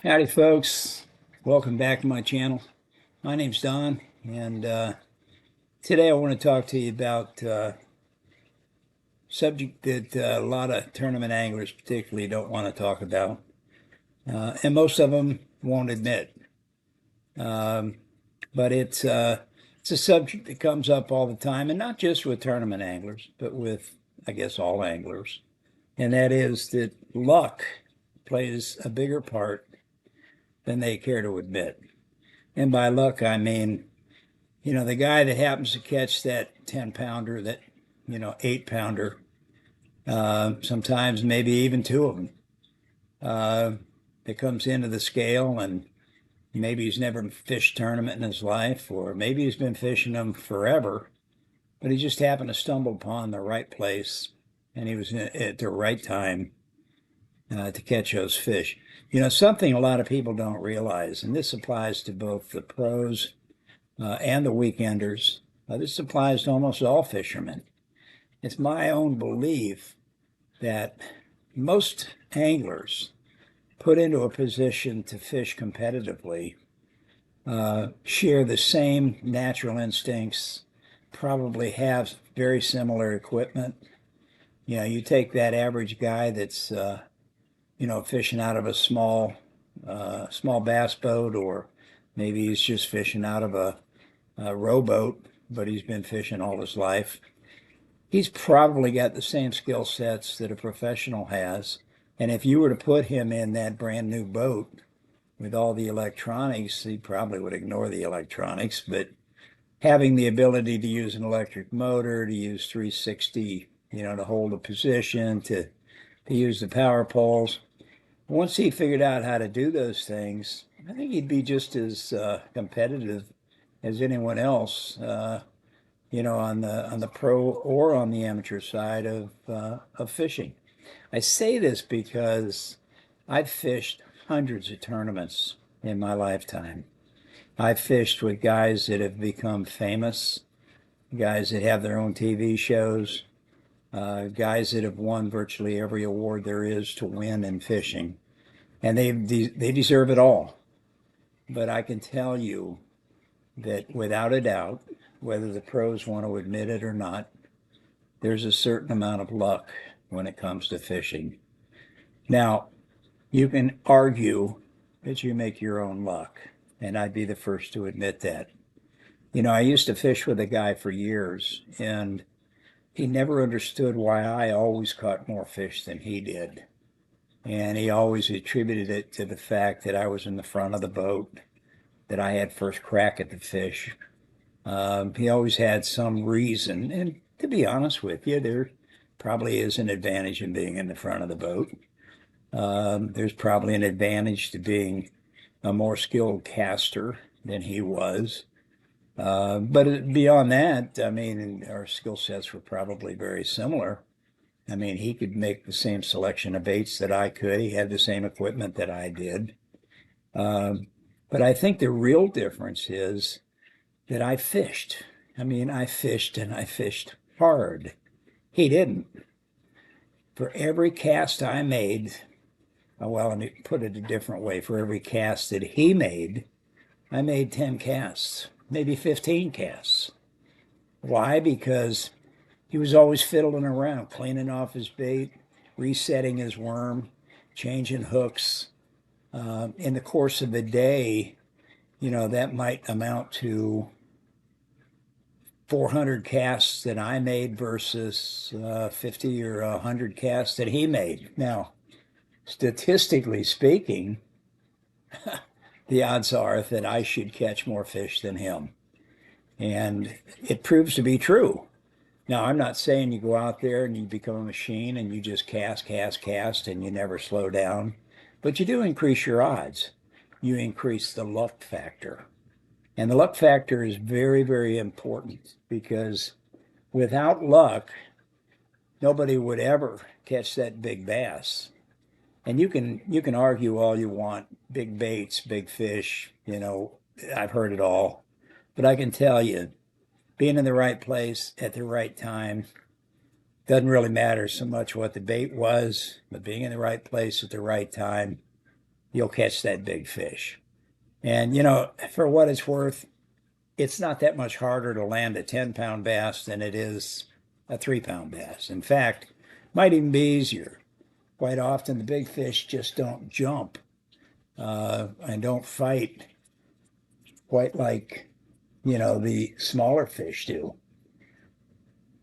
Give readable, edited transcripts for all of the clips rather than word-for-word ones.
Howdy, folks. Welcome back to my channel. My name's Don, and today I want to talk to you about a subject that a lot of tournament anglers particularly don't want to talk about, and most of them won't admit. Um, but it's a subject that comes up all the time, and not just with tournament anglers, but with, I guess, all anglers. And that is that luck plays a bigger part than they care to admit. And by luck, I mean, the guy that happens to catch that 10 pounder, that, 8 pounder, sometimes maybe even two of them, that comes into the scale, and maybe he's never fished a tournament in his life, or maybe he's been fishing them forever, but he just happened to stumble upon the right place and he was at the right time to catch those fish. Something a lot of people don't realize, and this applies to both the pros and the weekenders. This applies to almost all fishermen. It's my own belief that most anglers put into a position to fish competitively share the same natural instincts, probably have very similar equipment. You take that average guy that's fishing out of a small bass boat, or maybe he's just fishing out of a rowboat, but he's been fishing all his life. He's probably got the same skill sets that a professional has. And if you were to put him in that brand new boat with all the electronics, he probably would ignore the electronics. But having the ability to use an electric motor, to use 360, to hold a position, to use the power poles, once he figured out how to do those things, I think he'd be just as competitive as anyone else, on the pro or on the amateur side of fishing. I say this because I've fished hundreds of tournaments in my lifetime. I've fished with guys that have become famous, guys that have their own TV shows, guys that have won virtually every award there is to win in fishing. And they deserve it all. But I can tell you that without a doubt, whether the pros want to admit it or not, there's a certain amount of luck when it comes to fishing. Now, you can argue that you make your own luck, and I'd be the first to admit that. I used to fish with a guy for years, and he never understood why I always caught more fish than he did. And he always attributed it to the fact that I was in the front of the boat, that I had first crack at the fish. He always had some reason. And to be honest with you, there probably is an advantage in being in the front of the boat. There's probably an advantage to being a more skilled caster than he was. But beyond that, I mean, our skill sets were probably very similar. I mean, he could make the same selection of baits that I could. He had the same equipment that I did. But I think the real difference is that I fished. I mean, I fished, and I fished hard. He didn't. For every cast I made, well, let me put it a different way. For every cast that he made, I made 10 casts, maybe 15 casts. Why? Because he was always fiddling around, cleaning off his bait, resetting his worm, changing hooks. In the course of the day, that might amount to 400 casts that I made versus 50 or 100 casts that he made. Now, statistically speaking, the odds are that I should catch more fish than him. And it proves to be true. Now, I'm not saying you go out there and you become a machine and you just cast, and you never slow down, but you do increase your odds. You increase the luck factor. And the luck factor is very, very important, because without luck, nobody would ever catch that big bass. And you can argue all you want, big baits, big fish, I've heard it all. But I can tell you, being in the right place at the right time doesn't really matter so much what the bait was, but being in the right place at the right time you'll catch that big fish. And, you know, for what it's worth, it's not that much harder to land a 10-pound bass than it is a 3-pound bass. In fact, might even be easier. Quite often, the big fish just don't jump and don't fight quite like, you know, the smaller fish do.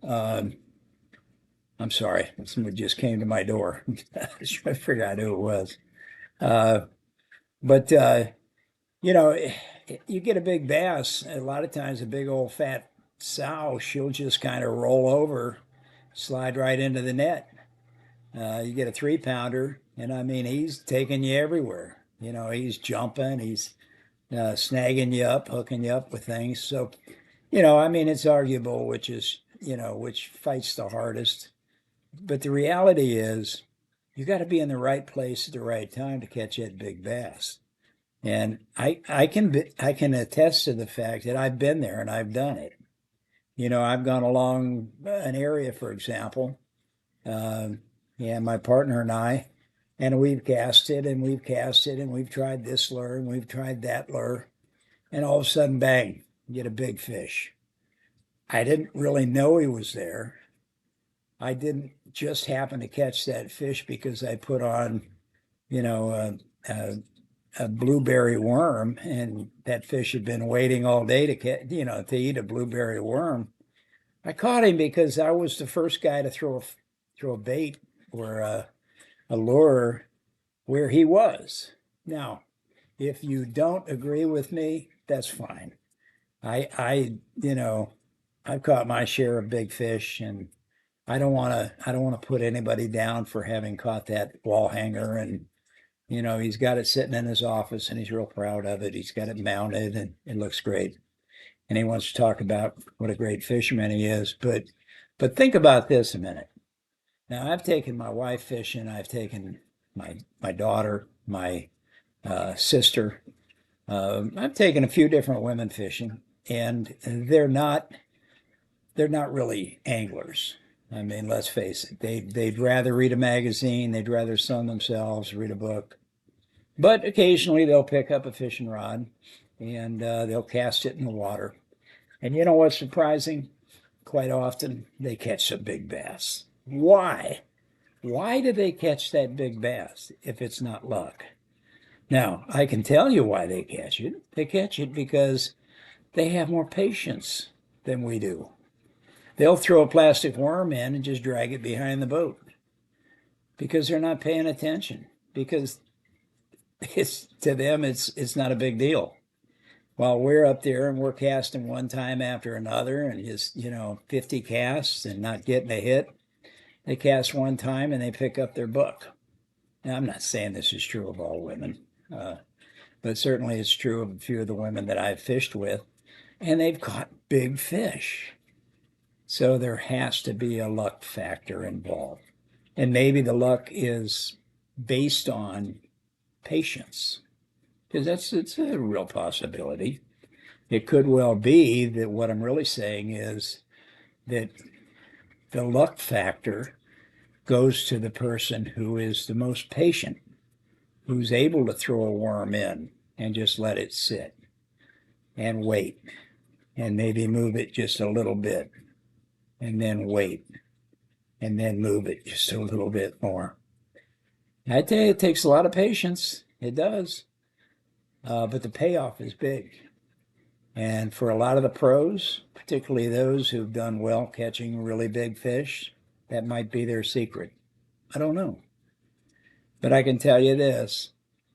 Um, I'm sorry, someone just came to my door. I was trying to figure out who it was. Uh, but you know, you get a big bass, a lot of times a big old fat sow, she'll just kind of roll over, slide right into the net. You get a 3-pounder, and I mean, he's taking you everywhere. You know, he's jumping, he's snagging you up, hooking you up with things. So, you know, I mean, it's arguable which is, you know, which fights the hardest. But the reality is, you got to be in the right place at the right time to catch that big bass. And I can attest to the fact that I've been there and I've done it. You know, I've gone along an area, for example, yeah, my partner and I, and we've cast it and we've cast it and we've tried this lure and we've tried that lure, and all of a sudden, bang, you get a big fish. I didn't really know he was there. I didn't just happen to catch that fish because I put on, you know, a blueberry worm, and that fish had been waiting all day to get, you know, to eat a blueberry worm. I caught him because I was the first guy to throw a bait or a lure where he was. Now, if you don't agree with me, that's fine. You know, I've caught my share of big fish, and I don't want to put anybody down for having caught that wall hanger. And you know, he's got it sitting in his office and he's real proud of it. He's got it mounted and it looks great. And he wants to talk about what a great fisherman he is. But think about this a minute. Now, I've taken my wife fishing. I've taken my daughter, my sister. I've taken a few different women fishing, and they're not really anglers. I mean, let's face it. They'd rather read a magazine. They'd rather sun themselves, read a book. But occasionally they'll pick up a fishing rod and they'll cast it in the water. And you know what's surprising? Quite often they catch a big bass. Why? Why do they catch that big bass if it's not luck? Now, I can tell you why they catch it. They catch it because they have more patience than we do. They'll throw a plastic worm in and just drag it behind the boat because they're not paying attention, because it's to them it's not a big deal. While we're up there and we're casting one time after another and just, you know, 50 casts and not getting a hit, they cast one time and they pick up their book. Now, I'm not saying this is true of all women, but certainly it's true of a few of the women that I've fished with, and they've caught big fish. So there has to be a luck factor involved. And maybe the luck is based on patience, because it's a real possibility. It could well be that what I'm really saying is that the luck factor goes to the person who is the most patient, who's able to throw a worm in and just let it sit and wait and maybe move it just a little bit and then wait and then move it just a little bit more. I tell you, it takes a lot of patience. It does. But the payoff is big. And for a lot of the pros, particularly those who've done well catching really big fish, that might be their secret. I don't know. But I can tell you this,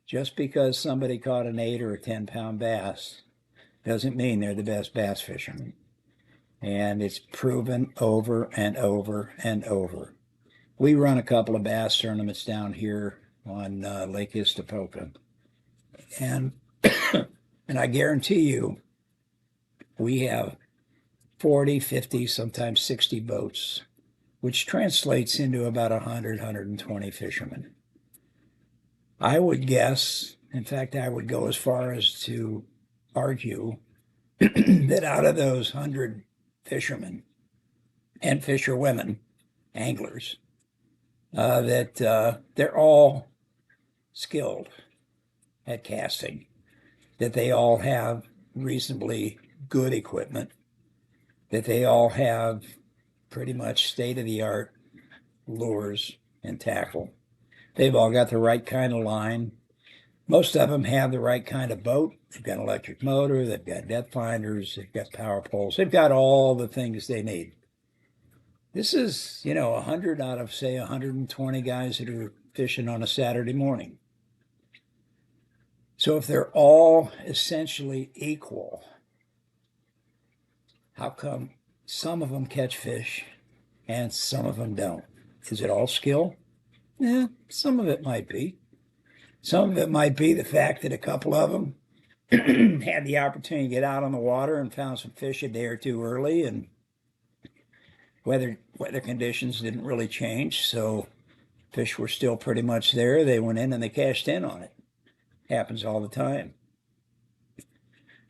just because somebody caught an 8 or a 10-pound bass doesn't mean they're the best bass fisherman. And it's proven over and over and over. We run a couple of bass tournaments down here on Lake Istapoca. And and I guarantee you, we have 40, 50, sometimes 60 boats, which translates into about 100, 120 fishermen. I would guess, in fact, I would go as far as to argue that out of those 100 fishermen and fisherwomen, anglers, that they're all skilled. at casting, that they all have reasonably good equipment, that they all have pretty much state-of-the-art lures and tackle. They've all got the right kind of line. Most of them have the right kind of boat. They've got an electric motor, they've got depth finders, they've got power poles, they've got all the things they need. This is, 100 out of, say, 120 guys that are fishing on a Saturday morning. So if they're all essentially equal, how come some of them catch fish and some of them don't? Is it all skill? Yeah, some of it might be. Some of it might be the fact that a couple of them had the opportunity to get out on the water and found some fish a day or two early, and weather conditions didn't really change, so fish were still pretty much there. They went in and they cashed in on it. Happens all the time.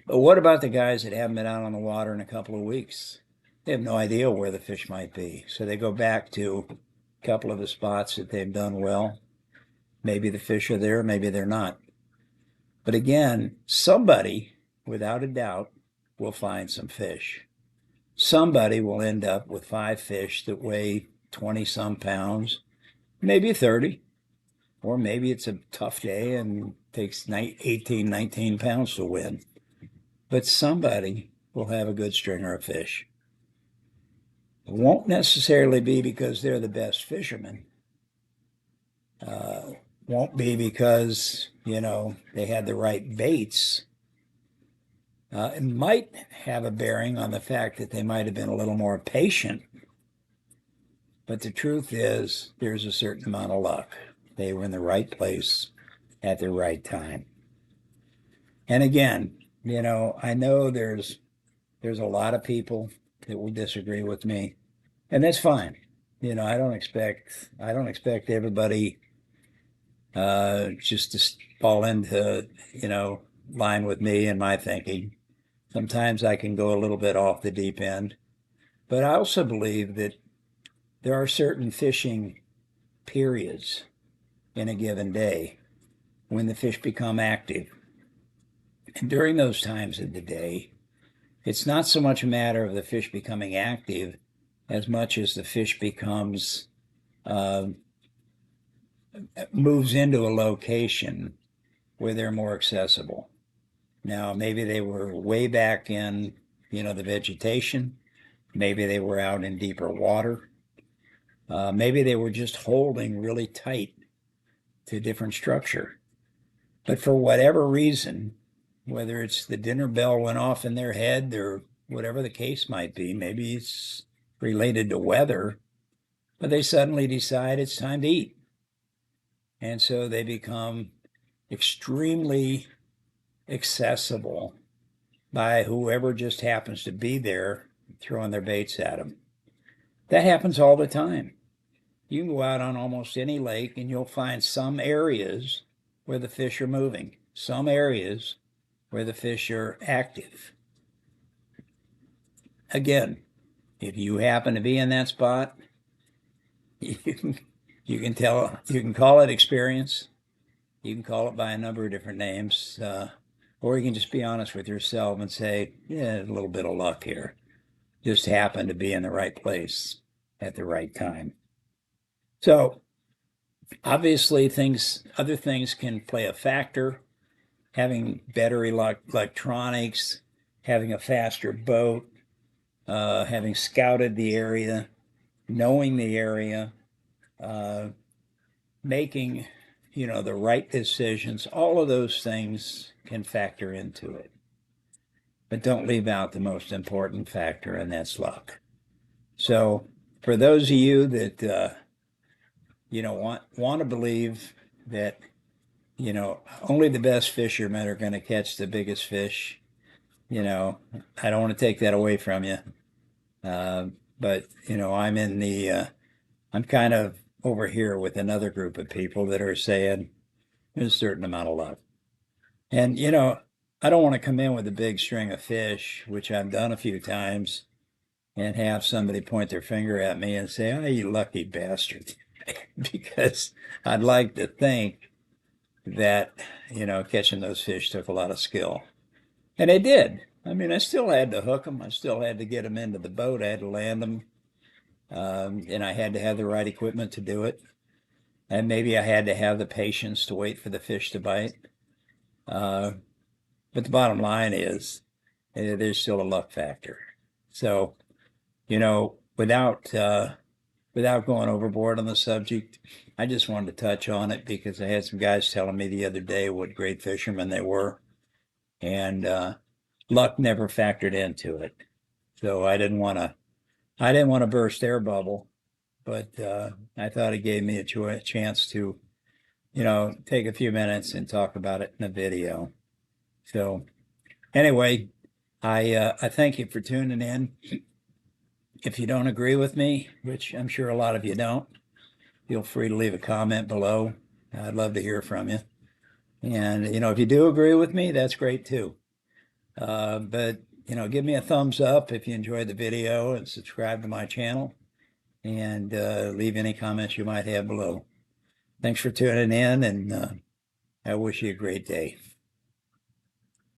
But what about the guys that haven't been out on the water in a couple of weeks? They have no idea where the fish might be. So they go back to a couple of the spots that they've done well. Maybe the fish are there, maybe they're not. But again, somebody, without a doubt, will find some fish. Somebody will end up with 5 fish that weigh 20 some pounds, maybe 30, or maybe it's a tough day and takes 18, 19 pounds to win. But somebody will have a good stringer of fish. It won't necessarily be because they're the best fishermen. Won't be because, they had the right baits. It might have a bearing on the fact that they might have been a little more patient. But the truth is, there's a certain amount of luck. They were in the right place at the right time. And again, I know there's a lot of people that will disagree with me, and that's fine. I don't expect everybody just to fall into, line with me and my thinking. Sometimes I can go a little bit off the deep end, but I also believe that there are certain fishing periods in a given day when the fish become active. And during those times of the day, it's not so much a matter of the fish becoming active as much as the fish becomes moves into a location where they're more accessible. Now, maybe they were way back in, the vegetation. Maybe they were out in deeper water. Maybe they were just holding really tight to different structure. But for whatever reason, whether it's the dinner bell went off in their head or whatever the case might be, maybe it's related to weather, but they suddenly decide it's time to eat. And so they become extremely accessible by whoever just happens to be there throwing their baits at them. That happens all the time. You can go out on almost any lake and you'll find some areas where the fish are moving, some areas where the fish are active. Again, if you happen to be in that spot, you can call it experience. You can call it by a number of different names, or you can just be honest with yourself and say, yeah, a little bit of luck here. Just happened to be in the right place at the right time. So obviously other things can play a factor. Having better electronics, having a faster boat, having scouted the area, knowing the area, making, the right decisions, all of those things can factor into it. But don't leave out the most important factor, and that's luck. So for those of you that, want to believe that, only the best fishermen are going to catch the biggest fish, I don't want to take that away from you. But, I'm kind of over here with another group of people that are saying there's a certain amount of luck. And, I don't want to come in with a big string of fish, which I've done a few times, and have somebody point their finger at me and say, oh, you lucky bastard. Because I'd like to think that, catching those fish took a lot of skill. And it did. I mean, I still had to hook them. I still had to get them into the boat. I had to land them. And I had to have the right equipment to do it. And maybe I had to have the patience to wait for the fish to bite. Uh, but the bottom line is there's still a luck factor. So, without going overboard on the subject, I just wanted to touch on it because I had some guys telling me the other day what great fishermen they were, and luck never factored into it. So I didn't want to burst their bubble, but I thought it gave me a chance to, take a few minutes and talk about it in a video. So anyway, I thank you for tuning in. If you don't agree with me, which I'm sure a lot of you don't, feel free to leave a comment below. I'd love to hear from you. And, if you do agree with me, that's great too. But, give me a thumbs up if you enjoyed the video and subscribe to my channel and leave any comments you might have below. Thanks for tuning in, and I wish you a great day.